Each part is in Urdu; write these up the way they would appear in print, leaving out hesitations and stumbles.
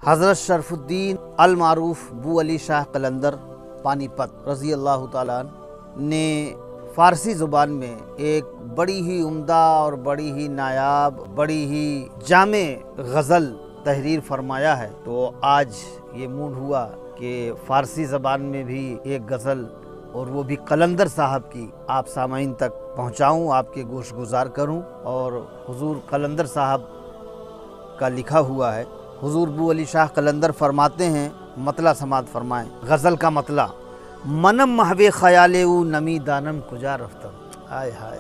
حضرت شرفالدین المعروف بو علی شاہ قلندر پانی پت رضی اللہ تعالیٰ عنہ نے فارسی زبان میں ایک بڑی ہی عمدہ اور بڑی ہی نایاب بڑی ہی جامع غزل تحریر فرمایا ہے۔ تو آج یہ موڈ ہوا کہ فارسی زبان میں بھی ایک غزل اور وہ بھی قلندر صاحب کی آپ سامعین تک پہنچاؤں، آپ کے گوش گزار کروں۔ اور حضور قلندر صاحب کا لکھا ہوا ہے۔ حضور بو علی شاہ قلندر فرماتے ہیں، مطلع سماعت فرمائیں۔ غزل کا مطلع: منم محو خیال او نمی دانم کجا رفتم، ہائے ہائے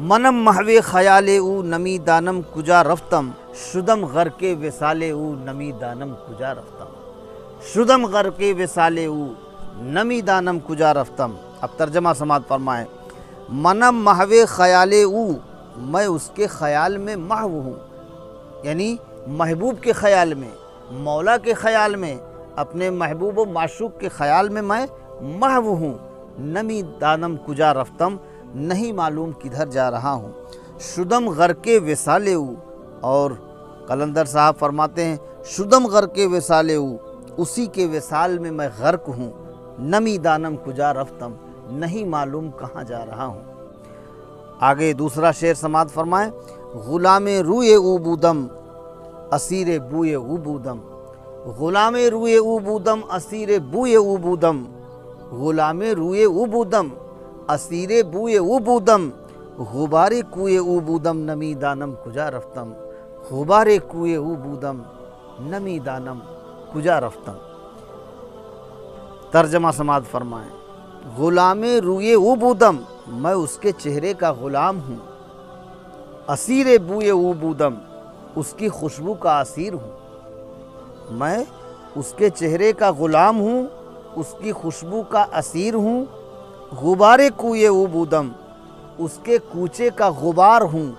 منم محو خیال او نمی دانم کجا رفتم، شدم غرق وصال او نمی دانم کجا رفتم، شدم غرق وصال او نمی دانم کجا رفتم۔ اب ترجمہ سماعت فرمائیں۔ منم محو خیال او، میں اس کے خیال میں محو ہوں، یعنی محبوب کے خیال میں، مولا کے خیال میں، اپنے محبوب و معشوق کے خیال میں محو ہوں۔ نمی دانم کجا رفتم، نہیں معلوم کدھر جا رہا ہوں۔ شدم غرق وصال او، اور قلندر صاحب فرماتے ہیں شدم غرق وصال او، اسی کے وصال میں میں غرق ہوں۔ نمی دانم کجا رفتم، نہیں معلوم کہاں جا رہا ہوں۔ آگے دوسرا شعر سماعت فرمائیں۔ غلام روئے او بودم اسیر بوئے او بودم، غلام روئے او بودم اسیر بوئے او بودم، غلام روئے او بودم اسیر بوئے او بودم، غبار کوئے او بودم نمی دانم کجا رفتم، غبار کوئے او بودم نمی دانم کجا رفتم۔ ترجمہ سماعت فرمائیں۔ غلام روئے او بودم، میں اس کے چہرے کا غلام ہوں۔ اسیر بوئے او بودم، اس کی خوشبو کا اسیر ہوں۔ میں اس کے چہرے کا غلام ہوں، اس کی خوشبو کا اسیر ہوں۔ غبار کوئے او بودم، اس کے کوچے کا غبار ہوں۔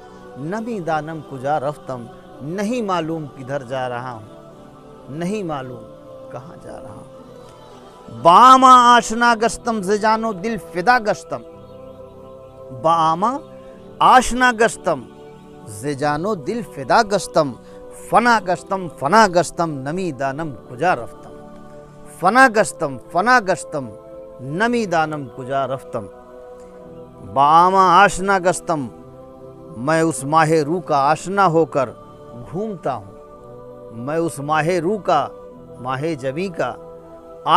نمی دانم کجا رفتم، نہیں معلوم کدھر جا رہا ہوں، نہیں معلوم کہاں جا رہا ہوں۔ بآما آشنا گشتم ز جان و دل فدا گشتم، بآما آشنا گشتم ز جان و دل فدا گشتم، فنا گشتم فنا گشتم نمی دانم کجا رفتم، فنا گشتم فنا گشتم نمی دانم کجا رفتم۔ بآما آشنا گشتم، میں اس ماہ روح کا آشنا ہو کر گھومتا ہوں، میں اس ماہ روح کا، ماہ جمی کا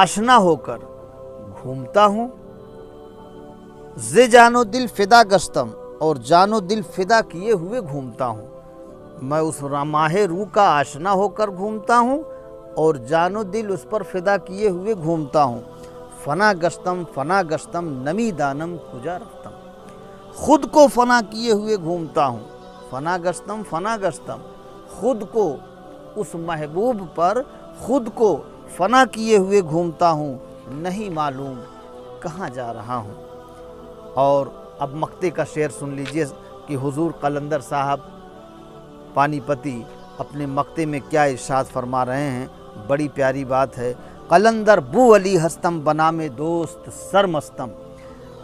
آشنا ہو کر گھومتا ہوں۔ ز جان و دل فدا گشتم، اور جان و دل فدا کیے ہوئے گھومتا ہوں، میں اس ماہ روح کا آشنا ہو کر گھومتا ہوں اور جان و دل اس پر فدا کیے ہوئے گھومتا ہوں۔ فنا گشتم نمی دانم کجا رفتم، خود کو فنا کیے ہوئے گھومتا ہوں۔ فنا گشتم خود کو، اس محبوب پر خود کو فنا کیے ہوئے گھومتا ہوں، نہیں معلوم کہاں جا رہا ہوں۔ اور اب مقطع کا شعر سن لیجئے کہ حضور قلندر صاحب پانی پتی اپنے مقطع میں کیا ارشاد فرما رہے ہیں۔ بڑی پیاری بات ہے۔ قلندر بو علی ہستم بنام دوست سرمستم،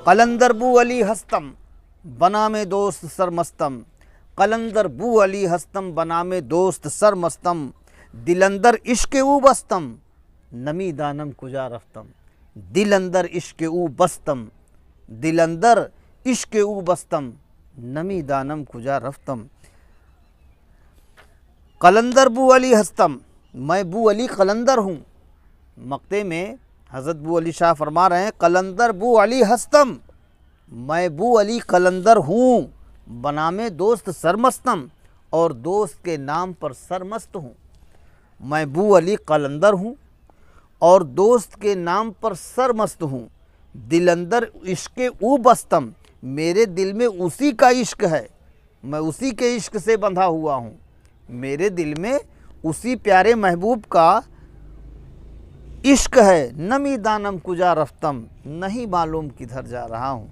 قلندر بو علی ہستم بنام دوست سرمستم، قلندر بو علی ہستم بنام دوست سرمستم، دل اندر عشق او بستم نمی دانم کجا رفتم، دل اندر عشق او بستم، دل اندر عشق او بستم نمی دانم کجا رفتم۔ قلندر بو علی ہستم، میں بو علی قلندر ہوں۔ مقطع میں حضرت بو علی شاہ فرما رہے ہیں قلندر بو علی ہستم، میں بو علی قلندر ہوں، بنام دوست سرمستم، اور دوست کے نام پر سرمست ہوں۔ میں بو علی قلندر ہوں اور دوست کے نام پر سرمست ہوں۔ دل اندر عشق او بستم، میرے دل میں اسی کا عشق ہے، میں اسی کے عشق سے بندھا ہوا ہوں، میرے دل میں اسی پیارے محبوب کا عشق ہے۔ نمی دانم کجا رفتم، نہیں معلوم کدھر جا رہا ہوں۔